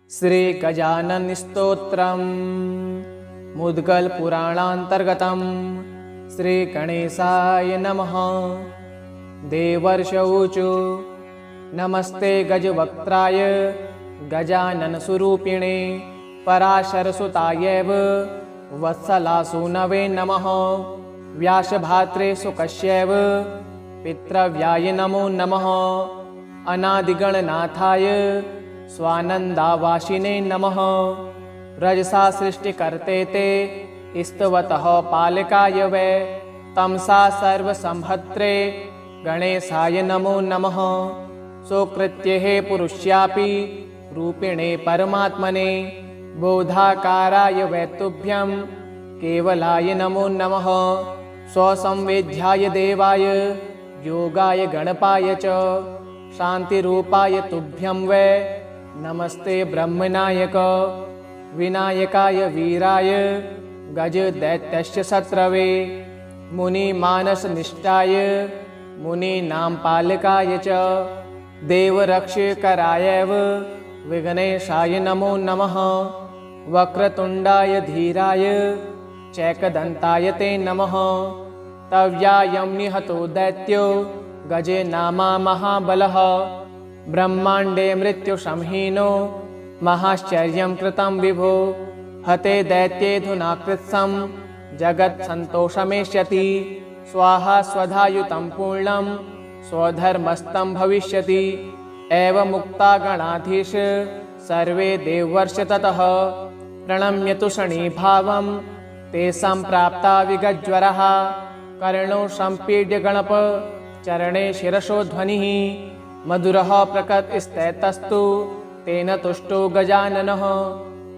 श्री गजानन स्तोत्रम् मुद्गल पुराणान्तर्गतम्। श्री गणेशाय नमः। देवर्ष ऊचु नमस्ते गजवक्त्राय गजानन स्वरूपिणे पराशरसुतायैव वत्सलासूनवे नमः। व्यासभात्रे सुकस्यैव पितृव्याय नमो नमः। अनादिगणनाथाय स्वानन्दावासिने नमः। रजसा सृष्टिकर्ते ते स्तवतः पालकाय वै तमसा सर्वसंभत्रे गणेशाय नमो नमः। सोकृत्य हे पुरुष्यापि रूपिणे परमात्मने बोधाकाराय वै तुभ्यं केवलाय नमो नमः। स्वसंवेद्याय देवाय योगाय गणपाय च शान्तिरूपाय तुभ्यं वै नमस्ते ब्रह्मनायक। विनायकाय वीराय गजदैत्यस्य शत्रवे मुनिमानसनिष्ठाय मुनीनां पालकाय च देवरक्षकरायैव विघ्नेशाय नमो नमः। वक्रतुण्डाय धीराय चैकदन्ताय ते नमः। तव्यायं निहतो दैत्यो गजे नामा महाबलः ब्रह्माण्डे मृत्युसंहीनो महाश्चर्यं कृतं विभो। हते दैत्येऽधुना कृत्स्नं जगत्सन्तोषमेष्यति। स्वाहा स्वधायुतं पूर्णं स्वधर्मस्तं भविष्यति। एवमुक्ता गणाधीश सर्वे देवर्ष ततः प्रणम्यतु शनीभावं तेषां प्राप्ता विगज्वरः। कर्णो सम्पीड्य गणप चरणे शिरसो ध्वनिः। मधुरः प्रकटस्तैतस्तु तेन तुष्टो गजाननः।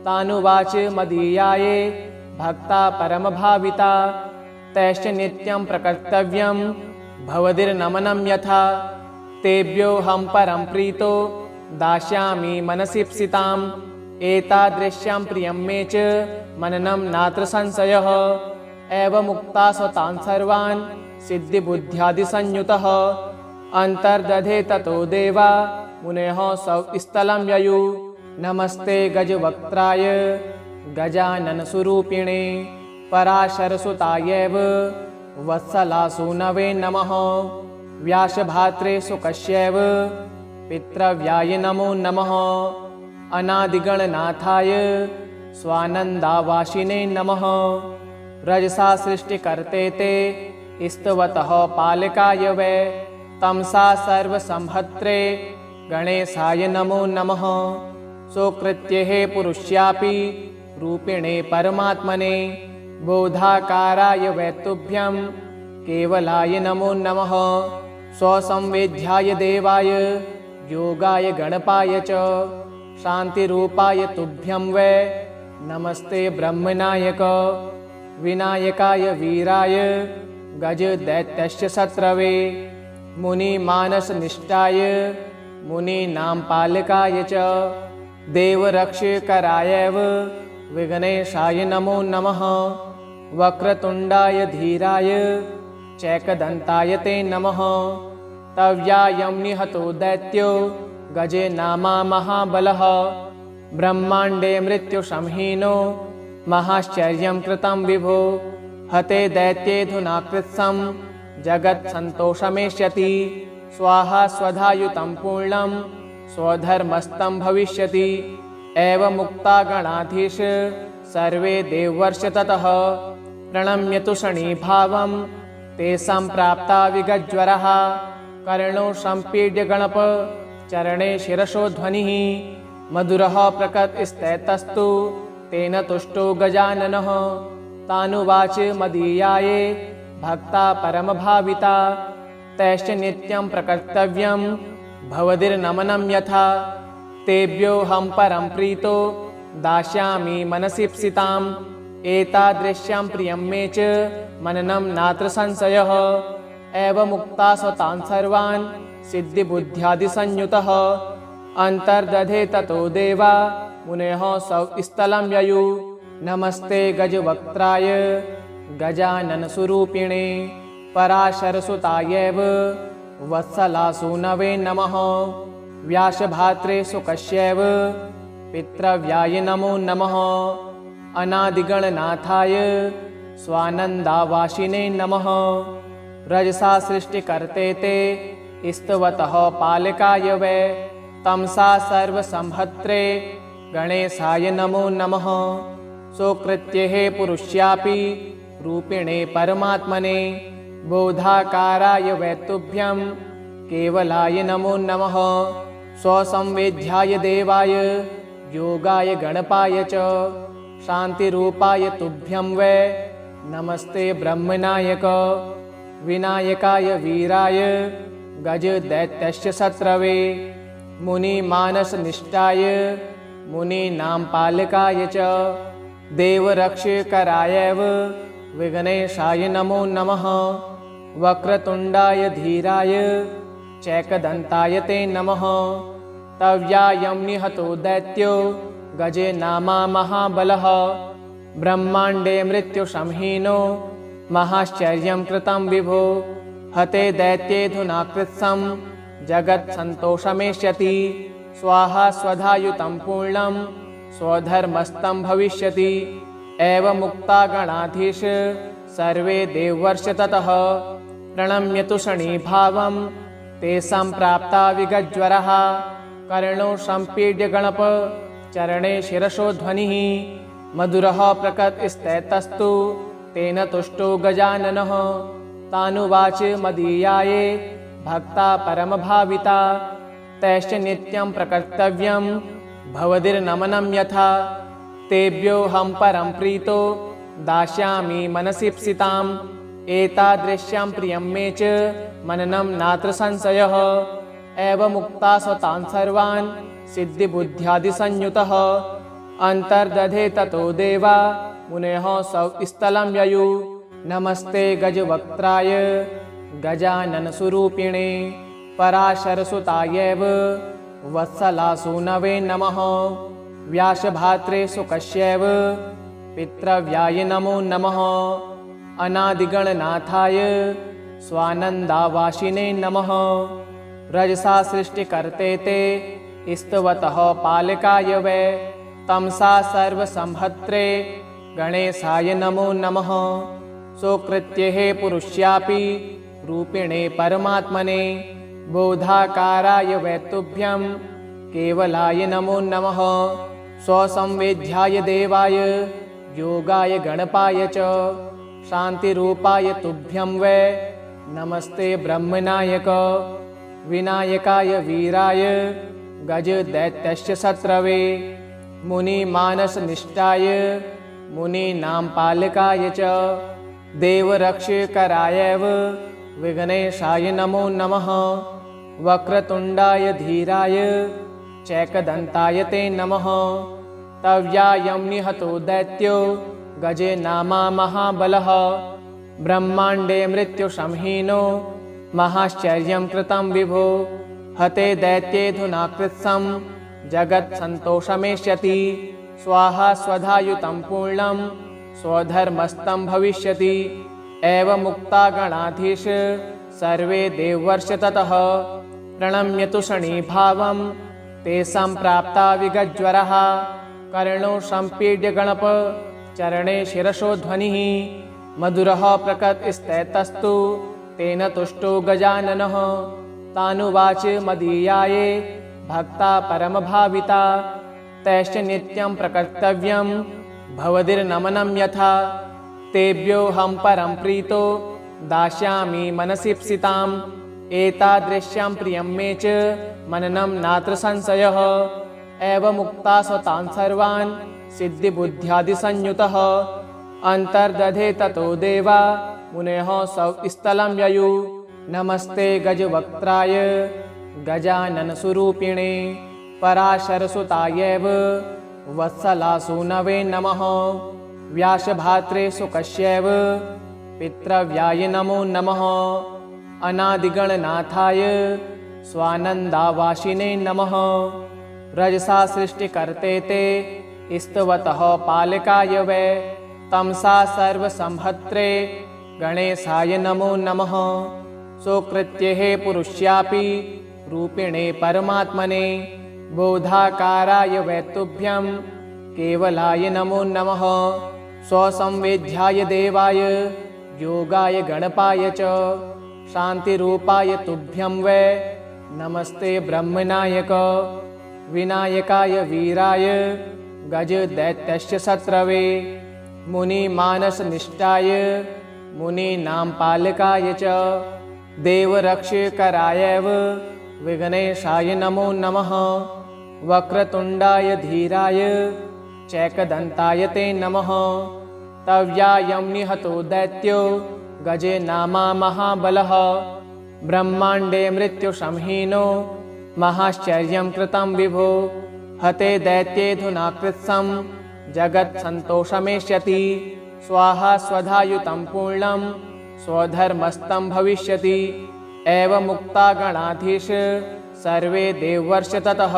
तानुवाच मदीयाये भक्ता परमभाविता तैश्च नित्यं प्रकर्तव्यं भवदीर्नमनं यथा। तेभ्योऽहं परं प्रीतो दास्यामि मनसीप्सिताम्। एतादृश्यां प्रियं मे च मननं नात्र संशयः। एवमुक्ता स्वतान् सर्वान् सिद्धिबुद्ध्यादिसंयुतः अन्तर्दधे ततो देवा मुनयः स्थलं ययु। नमस्ते गजवक्त्राय गजानन स्वरूपिणे पराशरसुतायैव वत्सलासूनवे नमः। व्यासभात्रे सुकस्यैव पितृव्याय नमो नमः। अनादिगणनाथाय स्वानन्दावासिने नमः। रजसा सृष्टिकर्ते ते स्तवतः पालकाय वै तमसा सर्वसंभत्रे गणेशाय नमो नमः। सोकृत्य हे पुरुष्यापि रूपिणे परमात्मने बोधाकाराय वै तुभ्यं केवलाय नमो नमः। स्वसंवेद्याय देवाय योगाय गणपाय च शान्तिरूपाय तुभ्यं वै नमस्ते ब्रह्मनायक। विनायकाय वीराय गजदैत्यस्य शत्रवे मुनिमानसनिष्ठाय मुनीनां पालकाय च देवरक्षकरायैव विघ्नेशाय नमो नमः। वक्रतुण्डाय धीराय चैकदन्ताय ते नमः। तव्यायं निहतो दैत्यो गजे नामा महाबलः ब्रह्माण्डे मृत्युसंहीनो महाश्चर्यं कृतं विभो। हते दैत्येऽधुना कृत्स्नं जगत्सन्तोषमेष्यति। स्वाहा स्वधायुतं पूर्णं स्वधर्मस्तं भविष्यति। एवमुक्ता गणाधीश सर्वे देवर्ष ततः प्रणम्यतु शनीभावं तेषां प्राप्ता विगज्वरः। कर्णो सम्पीड्य गणप चरणे शिरसो ध्वनिः। मधुरः प्रकटस्तैतस्तु तेन तुष्टो गजाननः। तानुवाच मदीयाये भक्ता परमभाविता तैश्च नित्यं प्रकर्तव्यं भवदीर्नमनं यथा। तेभ्योऽहं परं प्रीतो दास्यामि मनसीप्सिताम्। एतादृश्यां प्रियं मे च मननं नात्र संशयः। एवमुक्ता स्वतान् सर्वान् सिद्धिबुद्ध्यादिसंयुतः अन्तर्दधे ततो देवा मुनयः स्थलं ययु। नमस्ते गजवक्त्राय गजानन स्वरूपिणे पराशरसुतायैव वत्सलासूनवे नमः। व्यासभात्रे सुकस्यैव पितृव्याय नमो नमः। अनादिगणनाथाय स्वानन्दावासिने नमः। रजसा सृष्टिकर्ते ते स्तवतः पालकाय वै तमसा सर्वसंहर्त्रे गणेशाय नमो नमः। सोकृत्ये पुरुष्यापि रूपिणे परमात्मने बोधाकाराय वै तुभ्यं केवलाय नमो नमः। स्वसंवेद्याय देवाय योगाय गणपाय च शान्तिरूपाय तुभ्यं वै नमस्ते ब्रह्मनायक। विनायकाय वीराय गजदैत्यस्य शत्रवे मुनिमानसनिष्ठाय मुनीनां पालकाय च देवरक्षकरायैव विघ्नेशाय नमो नमः। वक्रतुण्डाय धीराय चैकदन्ताय ते नमः। तव्यायं निहतो दैत्यो गजे नामा महाबलः ब्रह्माण्डे मृत्युसंहीनो महाश्चर्यं कृतं विभो। हते दैत्येऽधुना कृत्स्नं जगत्सन्तोषमेष्यति। स्वाहा स्वधायुतं पूर्णं स्वधर्मस्तं भविष्यति। एवमुक्ता गणाधीश सर्वे देवर्ष ततः प्रणम्यतु शनीभावं तेषां प्राप्ता विगज्वरः। कर्णो सम्पीड्य गणप चरणे शिरसो ध्वनिः मधुरः प्रकटस्तैतस्तु तेन तुष्टो गजाननः। तानुवाच मदीयाये भक्ता परमभाविता तैश्च नित्यं प्रकर्तव्यं भवदीर्नमनं यथा। तेभ्योऽहं परं प्रीतो दास्यामि मनसीप्सिताम् एतादृश्यां प्रियं मे च मननं नात्र संशयः। एवमुक्ता स्वतान् सर्वान् सिद्धिबुद्ध्यादिसंयुतः अन्तर्दधे ततो देवा मुनयः स्थलं ययु। नमस्ते गजवक्त्राय गजाननस्वरूपिणे पराशरसुतायैव वत्सलासूनवे नमः। व्यासभात्रे सुकस्यैव पितृव्याय नमो नमः। अनादिगणनाथाय स्वानन्दावासिने नमः। रजसा सृष्टिकर्ते ते स्तवतः पालकाय वै तमसा सर्वसंहर्त्रे गणेशाय नमो नमः। सोकृत्ये पुरुष्यापि रूपिणे परमात्मने बोधाकाराय वै तुभ्यं केवलाय नमो नमः। स्वसंवेद्याय देवाय योगाय गणपाय च शान्तिरूपाय तुभ्यं वै नमस्ते ब्रह्मनायक। विनायकाय वीराय गजदैत्यस्य शत्रवे मुनिमानसनिष्ठाय मुनीनां पालकाय च देवरक्षकरायैव विघ्नेशाय नमो नमः। वक्रतुण्डाय धीराय चैकदन्ताय ते नमः। तव्यायं निहतो दैत्यो गजे नामा महाबलः ब्रह्माण्डे मृत्युसंहीनो महाश्चर्यं कृतं विभो। हते दैत्येऽधुना कृत्स्नं जगत्सन्तोषमेष्यति। स्वाहा स्वधायुतं पूर्णं स्वधर्मस्तं भविष्यति। एवमुक्ता गणाधीश सर्वे देवर्ष ततः प्रणम्यतु शनीभावं तेषां प्राप्ता विगज्वरः। कर्णो सम्पीड्य गणप चरणे शिरसो ध्वनिः मधुरः प्रकटस्तैतस्तु तेन तुष्टो गजाननः। तानुवाच मदीयाये भक्ता परमभाविता तैश्च नित्यं प्रकर्तव्यं भवदीर्नमनं यथा। तेभ्योऽहं परं प्रीतो दास्यामि मनसीप्सिताम् एतादृश्यां प्रियं मे च मननं नात्र संशयः। एवमुक्ता स्वतान् सर्वान् सिद्धिबुद्ध्यादिसंयुतः अन्तर्दधे ततो देवा मुनयः स्थलं ययु। नमस्ते गजवक्त्राय गजाननस्वरूपिणे पराशरसुतायैव वत्सलासूनवे नमः। व्यासभात्रे सुकस्यैव पितृव्याय नमो नमः। अनादिगणनाथाय स्वानन्दावासिने नमः। रजसा सृष्टिकर्ते ते स्तवतः पालकाय वै तमसा सर्वसंहर्त्रे गणेशाय नमो नमः। सोकृत्ये पुरुष्यापि रूपिणे परमात्मने बोधाकाराय वै तुभ्यं केवलाय नमो नमः। स्वसंवेद्याय देवाय योगाय गणपाय च शान्तिरूपाय तुभ्यं वै नमस्ते ब्रह्मनायक। विनायकाय वीराय गजदैत्यस्य शत्रवे मुनिमानसनिष्ठाय मुनीनां पालकाय च देवरक्षकरायैव विघ्नेशाय नमो नमः। वक्रतुण्डाय धीराय चैकदन्ताय ते नमः। तव्यायं निहतो दैत्यो गजे नामा महाबलः ब्रह्माण्डे मृत्युसंहीनो महाश्चर्यं कृतं विभो। हते दैत्येऽधुना कृत्स्नं जगत्सन्तोषमेष्यति। स्वाहा स्वधायुतं पूर्णं स्वधर्मस्तं भविष्यति। एवमुक्ता गणाधीश सर्वे देवर्ष ततः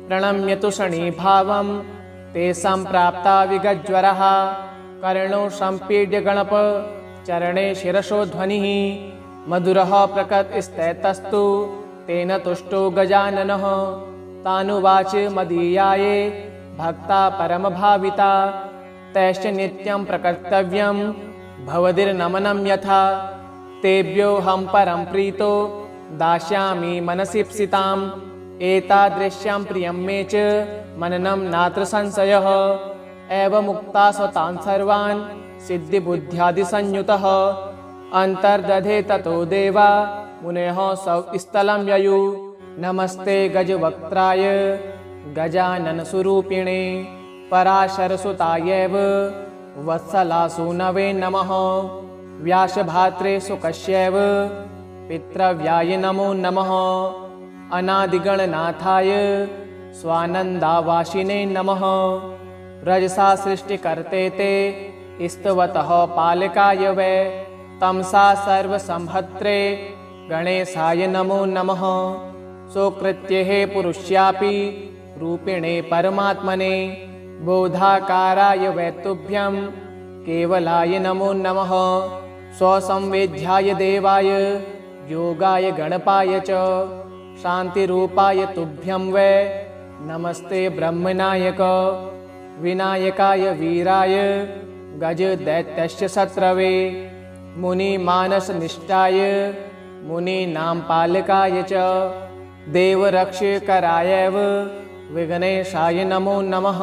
प्रणम्यतु शनीभावं तेषां प्राप्ता विगज्वरः। कर्णो सम्पीड्य गणप चरणे शिरसो ध्वनिः। मधुरः प्रकटस्तैतस्तु तेन तुष्टो गजाननः। तानुवाच मदीयाये भक्ता परमभाविता तैश्च नित्यं प्रकर्तव्यं भवदीर्नमनं यथा। तेभ्योऽहं परं प्रीतो दास्यामि मनसीप्सिताम्। एतादृश्यां प्रियं मे च मननं नात्र संशयः। एवमुक्ता स्वतान् सर्वान् सिद्धिबुद्ध्यादिसंयुतः अन्तर्दधे ततो देवा मुनयः स्थलं ययु। नमस्ते गजवक्त्राय गजाननस्वरूपिणे पराशरसुतायैव वत्सलासूनवे नमः। व्यासभात्रे सुकस्यैव पितृव्याय नमो नमः। अनादिगणनाथाय स्वानन्दावासिने नमः। रजसा सृष्टिकर्ते ते स्तवतः पालकाय वै तमसा सर्वसंहर्त्रे गणेशाय नमो नमः। सोकृत्येः पुरुष्यापि रूपिणे परमात्मने बोधाकाराय वै तुभ्यं केवलाय नमो नमः। स्वसंवेद्याय देवाय योगाय गणपाय च शान्तिरूपाय तुभ्यं वै नमस्ते ब्रह्मनायक। विनायकाय वीराय गजदैत्यस्य शत्रवे मुनिमानसनिष्ठाय मुनीनां पालकाय च देवरक्षकरायैव विघ्नेशाय नमो नमः।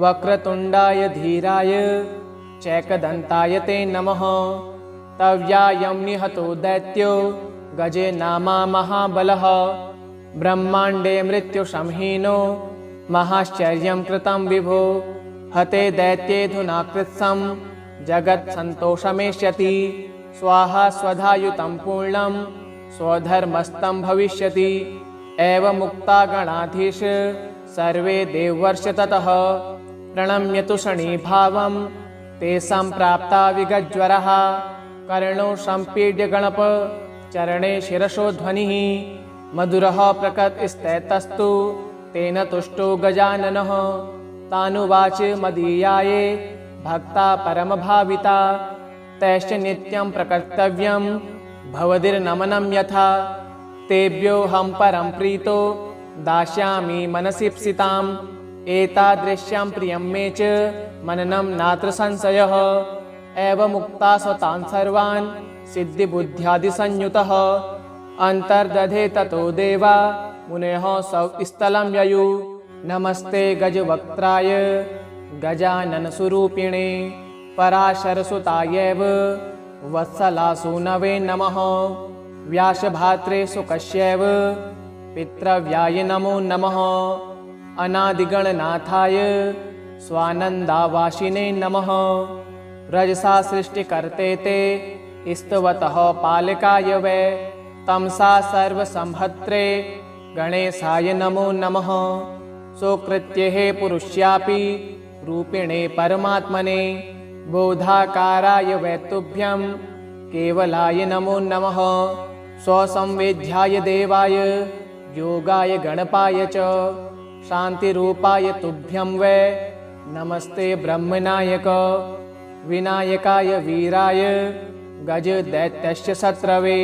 वक्रतुण्डाय धीराय चैकदन्ताय ते नमः। तव्यायं निहतो दैत्यो गजे नामा महाबलः ब्रह्माण्डे मृत्युसंहीनो महाश्चर्यं कृतं विभो। हते दैत्येऽधुना कृत्स्नं जगत्सन्तोषमेष्यति। स्वाहा स्वधायुतं पूर्णं स्वधर्मस्तं भविष्यति। एवमुक्ता गणाधीश सर्वे देवर्ष ततः प्रणम्यतु शनीभावं तेषां प्राप्ता विगज्वरः। कर्णो सम्पीड्य गणप चरणे शिरसो ध्वनिः। मधुरः प्रकटस्तैतस्तु तेन तुष्टो गजाननः। तानुवाच मदीयाये भक्ता परमभाविता तैश्च नित्यं प्रकर्तव्यं भवदीर्नमनं यथा। तेभ्योऽहं परं प्रीतो दास्यामि मनसीप्सिताम्। एतादृश्यां प्रियं मे च मननं नात्र संशयः। एवमुक्ता स्वतान् सर्वान् सिद्धिबुद्ध्यादिसंयुतः अन्तर्दधे ततो देवा मुनयः स्थलं ययु। नमस्ते गजवक्त्राय गजाननस्वरूपिणे पराशरसुतायैव वत्सलासूनवे नमः। व्यासभात्रे सुकस्यैव पितृव्याय नमो नमः। अनादिगणनाथाय स्वानन्दावासिने नमः। रजसा सृष्टिकर्ते ते स्तवतः पालकाय वै तमसा सर्वसंहर्त्रे गणेशाय नमो नमः। सोकृत्येः पुरुष्यापि रूपिणे परमात्मने बोधाकाराय वै तुभ्यं केवलाय नमो नमः। स्वसंवेद्याय देवाय योगाय गणपाय च शान्तिरूपाय तुभ्यं वै नमस्ते ब्रह्मनायक। विनायकाय वीराय गजदैत्यस्य शत्रवे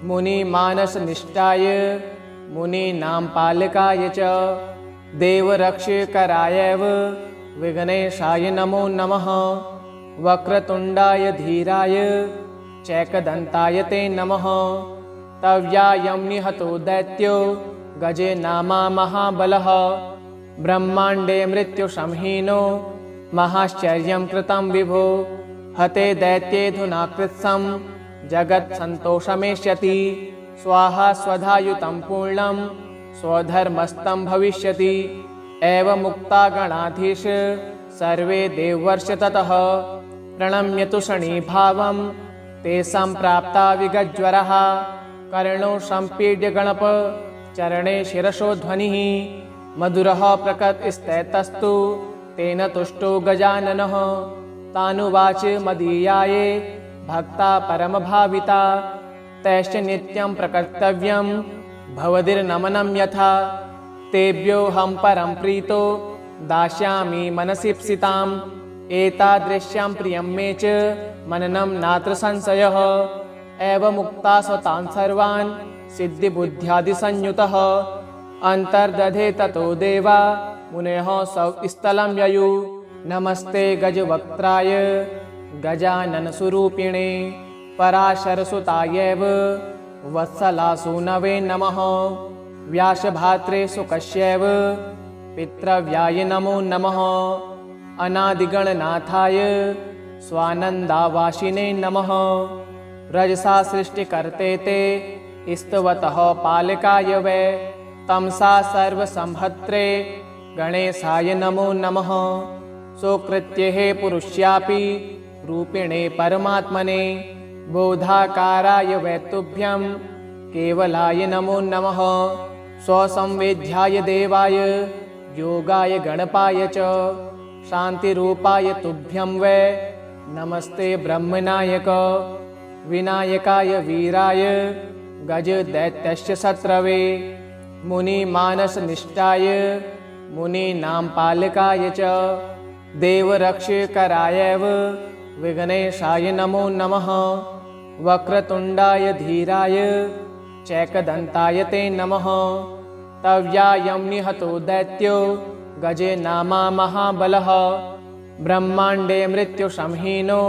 मुनिमानसनिष्ठाय मुनीनां पालकाय च देवरक्षकरायैव विघ्नेशाय नमो नमः। वक्रतुण्डाय धीराय चैकदन्ताय ते नमः। तव्यायं निहतो दैत्यो गजे नामा महाबलः। ब्रह्माण्डे मृत्युसंहीनो महाश्चर्यं कृतं विभो। हते दैत्येऽधुना कृत्स्नं जगत्सन्तोषमेष्यति। स्वाहा स्वधायुतं पूर्णं स्वधर्मस्तं भविष्यति। एवमुक्ता गणाधीश सर्वे देवर्षि ततः प्रणम्यतु शनीभावं तेषां प्राप्ता विगज्वरः। कर्णो सम्पीड्य गणप चरणे शिरसो ध्वनिः। मधुरः प्रकटस्तैतस्तु तेन तुष्टो गजाननः। तानुवाच मदीयाये भक्ता परमभाविता तैश्च नित्यं प्रकर्तव्यं भवदीर्नमनं यथा। तेभ्योऽहं परं प्रीतो दास्यामि मनसीप्सिताम्। एतादृश्यां प्रियं मे च मननं नात्र संशयः। एवमुक्ता स्वतान् सर्वान् सिद्धिबुद्ध्यादिसंयुतः अन्तर्दधे ततो देवा मुनयः स्थलं ययु। नमस्ते गजवक्त्राय गजाननस्वरूपिणे पराशरसुतायैव वत्सलासूनवे नमः। व्यासभात्रे सुकस्यैव पितृव्याय नमो नमः। अनादिगणनाथाय स्वानन्दावासिने नमः। रजसा सृष्टिकर्ते ते स्तवतः पालकाय वै तमसा सर्वसंहर्त्रे गणेशाय नमो नमः। सोकृत्य हे पुरुष्यापि रूपिणे परमात्मने बोधाकाराय वै तुभ्यं केवलाय नमो नमः। स्वसंवेद्याय देवाय योगाय गणपाय च शान्तिरूपाय तुभ्यं वै नमस्ते ब्रह्मनायक। विनायकाय वीराय गजदैत्यस्य शत्रवे मुनिमानसनिष्ठाय मुनीनां पालकाय च देवरक्षकरायैव विघ्नेशाय नमो नमः। वक्रतुण्डाय धीराय चैकदन्ताय ते नमः। तव्यायं निहतो दैत्यो गजे नामा महाबलः। ब्रह्माण्डे मृत्युसंहीनो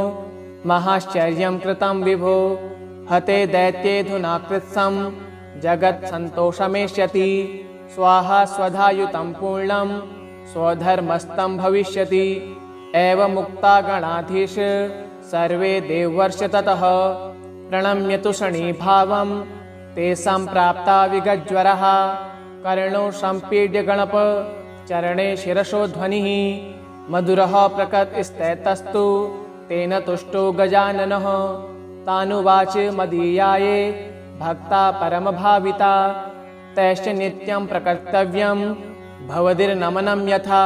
महाश्चर्यं कृतं विभो। हते दैत्येऽधुना कृत्स्नं जगत्सन्तोषमेष्यति। स्वाहा स्वधायुतं पूर्णं स्वधर्मस्तं भविष्यति। एवमुक्ता गणाधीश सर्वे देवर्षि ततः प्रणम्यतु शनीभावं तेषां प्राप्ता विगज्वरः। कर्णो सम्पीड्य गणप चरणे शिरसो ध्वनिः। मधुरः प्रकटस्तैतस्तु तेन तुष्टो गजाननः। तानुवाच मदीयाये भक्ता परमभाविता तैश्च नित्यं प्रकर्तव्यं भवदीर्नमनं यथा।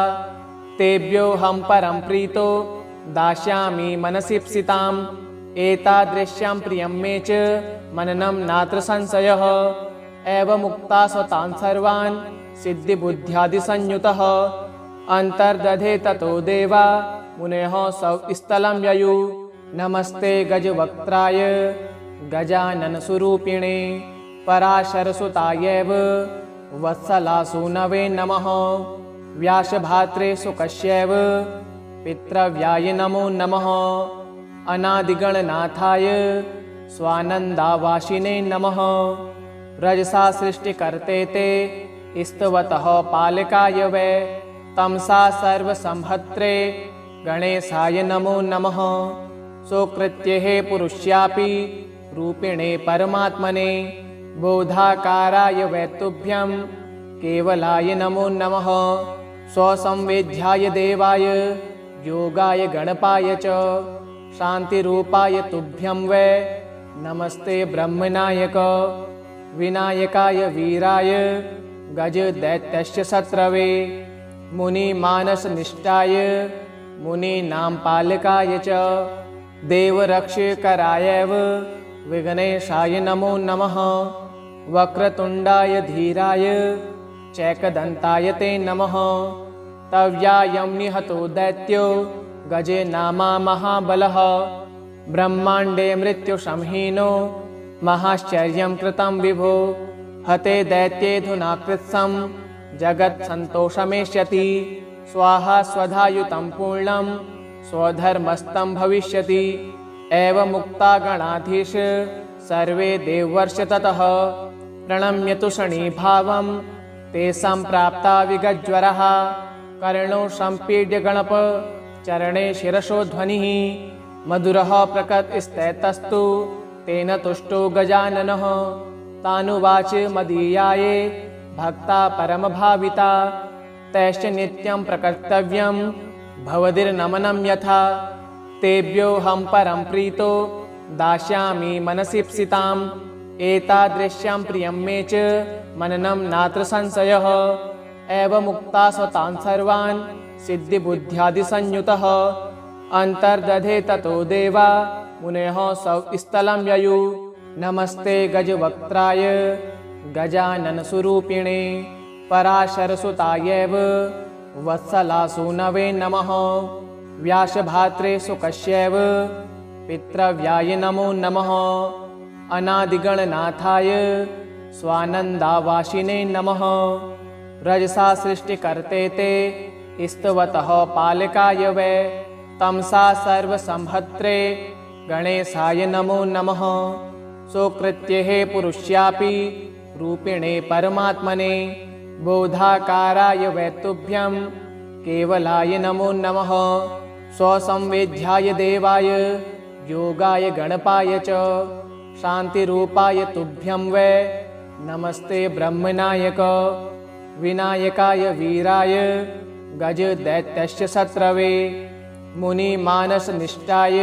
तेभ्योऽहं परं प्रीतो दास्यामि मनसीप्सिताम्। एतादृश्यां प्रियं मे च मननं नात्र संशयः। एवमुक्ता स्वतान् सर्वान् सिद्धिबुद्ध्यादिसंयुतः अन्तर्दधे ततो देवा मुनयः स्थलं ययु। नमस्ते गजवक्त्राय गजाननस्वरूपिणे पराशरसुतायैव वत्सलासूनवे नमः। व्यासभात्रे सुकस्यैव पितृव्याय नमो नमः। अनादिगणनाथाय स्वानन्दावासिने नमः। रजसा सृष्टिकर्ते ते स्तवतः पालकाय वै तमसा सर्वसंहर्त्रे गणेशाय नमो नमः। सोकृत्य हे पुरुष्यापि रूपिणे परमात्मने बोधाकाराय वै तुभ्यं केवलाय नमो नमः। स्वसंवेद्याय देवाय योगाय गणपाय च शान्तिरूपाय तुभ्यं वै नमस्ते ब्रह्मनायक। विनायकाय वीराय गजदैत्यस्य शत्रवे मुनिमानसनिष्ठाय मुनीनां पालकाय च देवरक्षकरायैव विघ्नेशाय नमो नमः। वक्रतुण्डाय धीराय चैकदन्ताय ते नमः। तव्यायं निहतो दैत्यो गजे नामा महाबलः। ब्रह्माण्डे मृत्युसंहीनो महाश्चर्यं कृतं विभो। हते दैत्येऽधुना कृत्स्नं जगत्सन्तोषमेष्यति स्वाहा स्वधायुतं पूर्णं स्वधर्मस्तं भविष्यति एवमुक्ता गणाधीश सर्वे देवर्ष ततः प्रणम्यतु शनीभावं तेषां प्राप्ता विगज्वरः कर्णो सम्पीड्य गणप चरणे शिरसो ध्वनिः मधुरः प्रकटस्तैतस्तु तेन तुष्टो गजाननः तानुवाच मदीयाये भक्ता परमभाविता तैश्च नित्यं प्रकर्तव्यं भवदीर्नमनं यथा तेभ्योऽहं परं प्रीतो दास्यामि मनसीप्सिताम् एतादृश्यां प्रियं मे च मननं नात्र संशयः एवमुक्ता स्वतान् सर्वान् सिद्धिबुद्ध्यादिसंयुतः अन्तर्दधे ततो देवा मुनयः स्थलं ययु नमस्ते गजवक्त्राय गजाननस्वरूपिणे पराशरसुतायैव वत्सलासूनवे नमः व्यासभात्रे सुकस्यैव पितृव्याय नमो नमः अनादिगणनाथाय स्वानन्दावासिने नमः रजसा सृष्टिकर्ते ते स्तवतः पालकाय वै तमसा सर्वसंहर्त्रे गणेशाय नमो नमः सोकृत्ये पुरुष्यापि रूपिणे परमात्मने बोधाकाराय वै तुभ्यं केवलाय नमो नमः स्वसंवेद्याय देवाय योगाय गणपाय च शान्तिरूपाय तुभ्यं वै नमस्ते ब्रह्मनायक विनायकाय वीराय गजदैत्यस्य शत्रवे मुनिमानसनिष्ठाय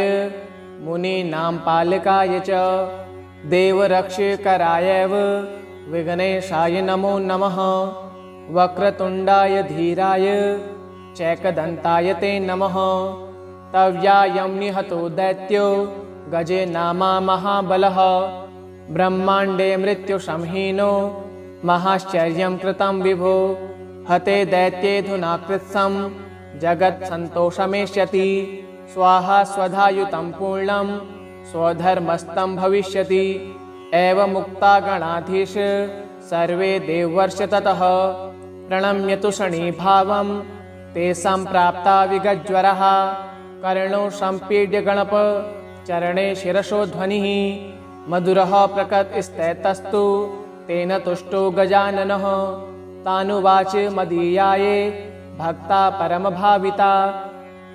मुनीनां पालकाय च देवरक्षकरायैव विघ्नेशाय नमो नमः वक्रतुण्डाय धीराय चैकदन्ताय ते नमः तव्यायं निहतो दैत्यो गजे नामा महाबलः ब्रह्माण्डे मृत्युसंहीनो महाश्चर्यं कृतं विभो हते दैत्येऽधुना कृत्स्नं जगत्सन्तोषमेष्यति स्वाहा स्वधायुतं पूर्णं स्वधर्मस्तं भविष्यति एवमुक्ता गणाधीश सर्वे देवर्ष ततः प्रणम्यतु शनीभावं तेषां प्राप्ता विगज्वरः कर्णो सम्पीड्य गणप चरणे शिरसो ध्वनिः मधुरः प्रकटस्तैतस्तु तेन तुष्टो गजाननः तानुवाच मदीयाये भक्ता परमभाविता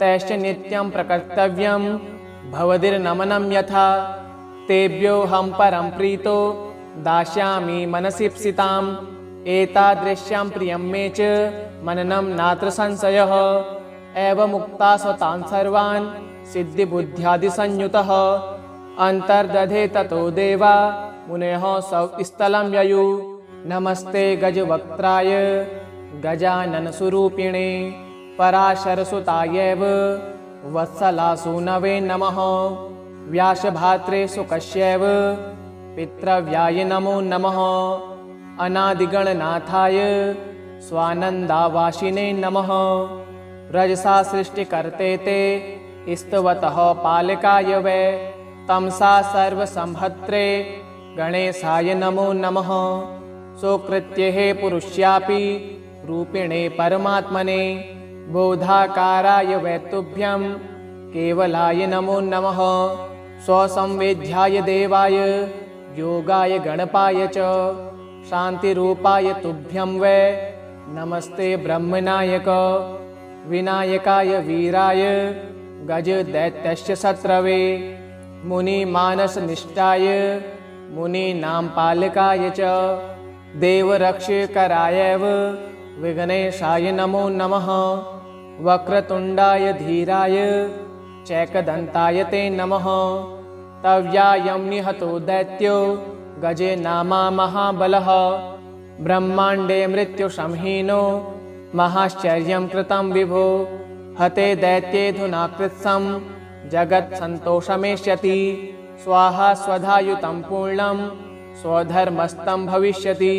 तैश्च नित्यं प्रकर्तव्यं भवदीर्नमनं यथा तेभ्योऽहं परं प्रीतो दास्यामि मनसीप्सिताम् एतादृश्यां प्रियं मे च मननं नात्र संशयः एवमुक्ता स्वतान् सर्वान् सिद्धिबुद्ध्यादिसंयुतः अन्तर्दधे ततो देवा मुनयः स्थलं ययु नमस्ते गजवक्त्राय गजाननस्वरूपिणे पराशरसुतायैव वत्सलासूनवे नमः व्यासभात्रे सुकस्यैव पितृव्याय नमो नमः अनादिगणनाथाय स्वानन्दावासिने नमः रजसा सृष्टिकर्ते ते स्तवतः पालकाय वै तमसा सर्वसंहर्त्रे गणेशाय नमो नमः सोकृत्ये पुरुष्यापि रूपिणे परमात्मने बोधाकाराय वै तुभ्यं केवलाय नमो नमः स्वसंवेद्याय देवाय योगाय गणपाय च शान्तिरूपाय तुभ्यं वै नमस्ते ब्रह्मनायक विनायकाय वीराय गजदैत्यस्य शत्रवे मुनिमानसनिष्ठाय मुनीनां पालकाय च देवरक्षकरायैव विघ्नेशाय नमो नमः वक्रतुण्डाय धीराय चैकदन्ताय ते नमः तव्यायं निहतो दैत्यो गजे नामा महाबलः ब्रह्माण्डे मृत्युसंहीनो महाश्चर्यं कृतं विभो हते दैत्येऽधुना कृत्स्नं जगत्सन्तोषमेष्यति स्वाहा स्वधायुतं पूर्णं स्वधर्मस्तं भविष्यति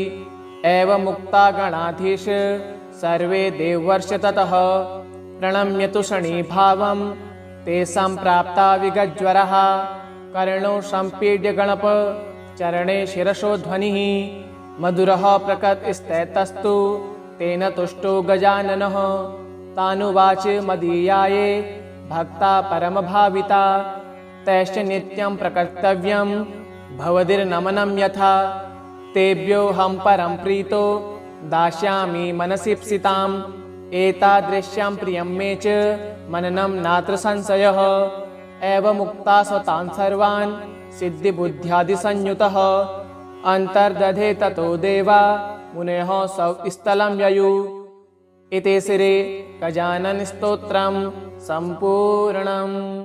एवमुक्ता गणाधीश सर्वे देवर्ष ततः प्रणम्यतु शनीभावं तेषां प्राप्ता विगज्वरः कर्णो सम्पीड्य गणप चरणे शिरसो ध्वनिः मधुरः प्रकृतिस्तैतस्तु तेन तुष्टो गजाननः तानुवाच मदीयाये भक्ता परमभाविता तैश्च नित्यं प्रकर्तव्यं भवदीर्नमनं यथा तेभ्योऽहं परं प्रीतो दास्यामि मनसीप्सिताम् एतादृश्यां प्रियं मे च मननं नात्र संशयः एवमुक्ता स्वतान् सर्वान् सिद्धिबुद्ध्यादिसंयुतः अन्तर्दधे ततो देवा मुनयः स्थलं ययुः इति श्री गजानन स्तोत्रं सम्पूर्णम्।